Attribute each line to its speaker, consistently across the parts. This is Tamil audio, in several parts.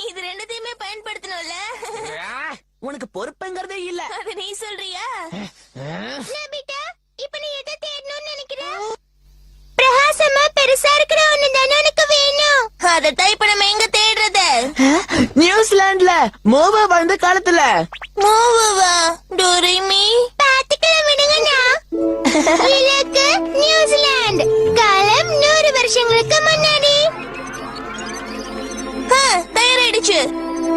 Speaker 1: இது ரெண்டுத்தையுமே பயன்படுத்தணும்ல.
Speaker 2: உனக்கு பொறுப்புங்கிறதே இல்ல.
Speaker 1: அது நீ சொல்றியா? நபிட்டா, இப்ப நீ எதை தேடணும்னு நினைக்கிற? பிரகாசமா பெருசா இருக்கிற ஒண்ணு தானே உனக்கு வேணும். அதத்தான் இப்ப நம்ம எங்க தேடுறது?
Speaker 2: நியூசிலாந்துல மோவா வாழ்ந்த காலத்துல.
Speaker 1: மோவா? டோரேமி பாத்துக்கலாம் விடுங்கண்ணா. இலக்கு நியூசிலாந்து, காலம் 100 வருஷங்களுக்கு முன்னாடி. தயாராயிடுச்சு.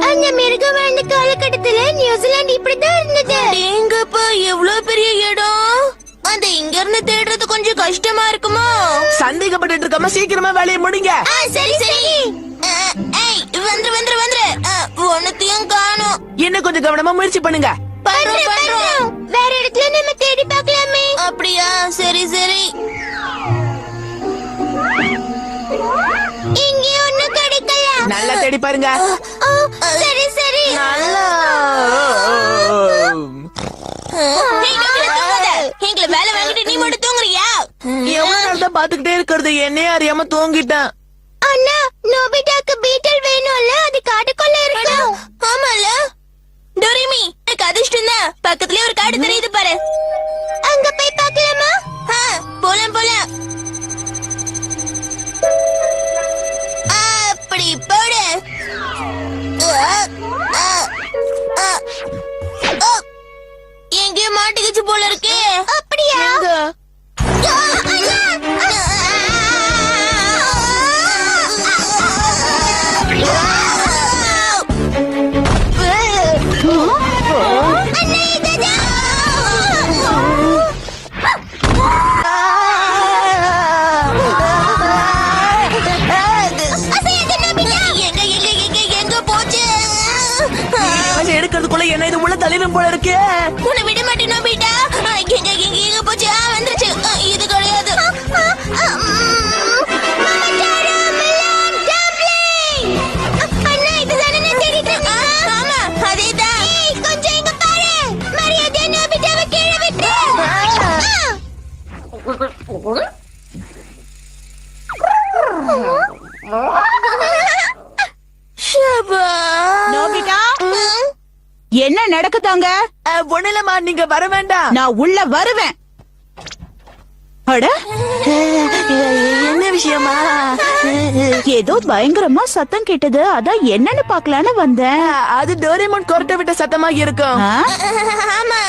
Speaker 1: அந்த மிருகம் வாழ்ந்த காலகட்டத்துல நியூசிலாந்து இப்படிதான் இருந்தது. எங்கப்பா எவ்வளவு பெரிய இடம். அந்த இங்க இருந்து தேடுறது கொஞ்சம் கஷ்டமா இருக்குமோ?
Speaker 2: சந்தேகப்பட்டு இருக்காம சீக்கிரமா வேலையை முடிங்க.
Speaker 1: சரி சரி. வந்துரு ஒன்னத்தையும் காணோம்.
Speaker 2: இன்னும் கொஞ்சம் கவனமா முயற்சி பண்ணுங்க.
Speaker 1: பண்றோம். வேற இடத்துல நம்ம தேடி பார்க்கலாமே. அப்படியா? சரி சரி. இங்க ஒண்ணும் கிடைக்கல.
Speaker 2: நல்லா தேடி பாருங்க.
Speaker 1: சரி சரி.
Speaker 2: நல்லா.
Speaker 1: எங்களை வேலை வாங்கிட்டு நீ மட்டும் தூங்குறியா?
Speaker 2: எவ்வளவு நாள் தான் பாத்துக்கிட்டே இருக்கிறது, என்னையே அறியாம தூங்கிட்டேன்.
Speaker 1: அண்ணா, நோபிட்டாக்கு பீட்டல் வேணும்ல, அது காட்டுக்குள்ள இருக்கு. ஆமால டோரிமி, எனக்கு அதிர்ஷ்டம் தான். பக்கத்துலயே ஒரு காடு தெரியுது பாரு. அங்க போய் பார்க்கலாமா? போலாம். அப்படி போடு. எங்கேயோ மாட்டிக்கிச்சு போல இருக்கே. அப்படியா?
Speaker 2: எடுக்கிறதுக்குள்ள என்ன இது உள்ள தலைவன் போல இருக்கே.
Speaker 1: உன்னை விட மாட்டேன் நோபிட்டா. எங்க போச்சு? வந்துருச்சு. இது கிடையாது.
Speaker 3: நோபிட்டா, என்ன நடக்குதாங்க?
Speaker 2: ஒண்ணுலமா, நீங்க வர வேண்டாம்.
Speaker 3: நான் உள்ள வருவேன். அட,
Speaker 2: என்ன விஷயமா?
Speaker 3: ஏதோ பயங்கரமா சத்தம் கேட்டது, அதான் என்னன்னு பாக்கலான்னு வந்தேன்.
Speaker 2: அது டோரேமோன் கொரட்டை விட்ட சத்தமா இருக்கும்.
Speaker 3: ஆ?
Speaker 1: ஆமா.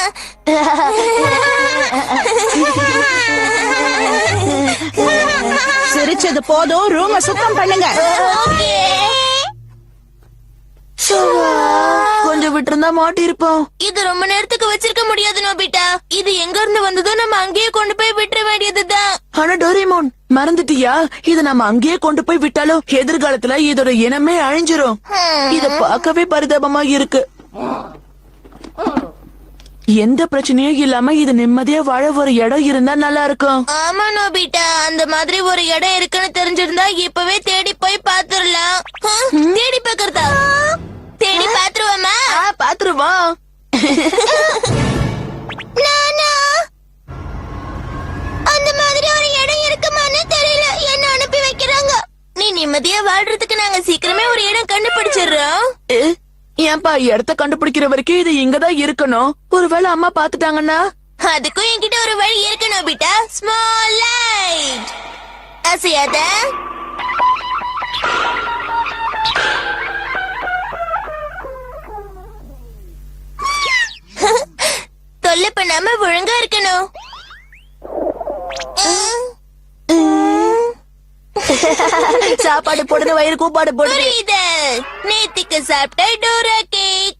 Speaker 3: சிரிச்சது போதும், ரூம சுத்தம் பண்ணுங்க.
Speaker 2: கொஞ்சம் விட்டுருந்தா மாட்டி இருப்போம்.
Speaker 1: இது ரொம்ப நேரத்துக்கு வச்சிருக்க முடியாது நோபிட்டா. இது எங்க இருந்து வந்ததோ நம்ம அங்கேயே கொண்டு போய் விட்டுற வேண்டியதுதான்.
Speaker 2: ஆனா டோரேமோன், மறந்துட்டியா? இத நம்ம அங்கேயே கொண்டு போய் விட்டாலும் எதிர்காலத்துல இதோட இனமே அழிஞ்சிரும். இத பார்க்கவே பரிதாபமா இருக்கு. எந்த பிரச்சனையும் இல்லாம இது நிம்மதியா வாழ ஒரு இடம் இருந்தா நல்லா இருக்கும்.
Speaker 1: ஆமா நோபிட்டா, அந்த மாதிரி ஒரு இடம் இருக்குன்னு தெரிஞ்சிருந்தா இப்பவே தேடி போய் பாத்துரலாம். தேடி பாக்குறதா? தேடி பாத்துருவோமா?
Speaker 2: பாத்துருவோம்.
Speaker 1: அந்த மாதிரி ஒரு இடம் இருக்குமான்னு தெரியல, என்ன அனுப்பி வைக்கிறாங்க. நீ நிம்மதியா வாழ்றதுக்கு நாங்க சீக்கிரமே ஒரு இடம் கண்டுபிடிச்சிடுறோம்.
Speaker 2: ஏன்பா, இடத்த கண்டுபிடிக்கிற வரைக்கும் இது இங்கதான் இருக்கணும். ஒருவேளை அம்மா பாத்துட்டாங்கன்னா?
Speaker 1: அதுக்கும் என்கிட்ட ஒரு வழி இருக்கு நோபிட்டா. Small light. அசையாத. தொல்லை பண்ணாம ஒழுங்கா இருக்கணும்.
Speaker 2: சாப்பாடு போடுறது வயிறு கூப்பாடு போடுது.
Speaker 1: புரியுது. நேத்திக்கு சாப்பிட்ட டோரா கேக்.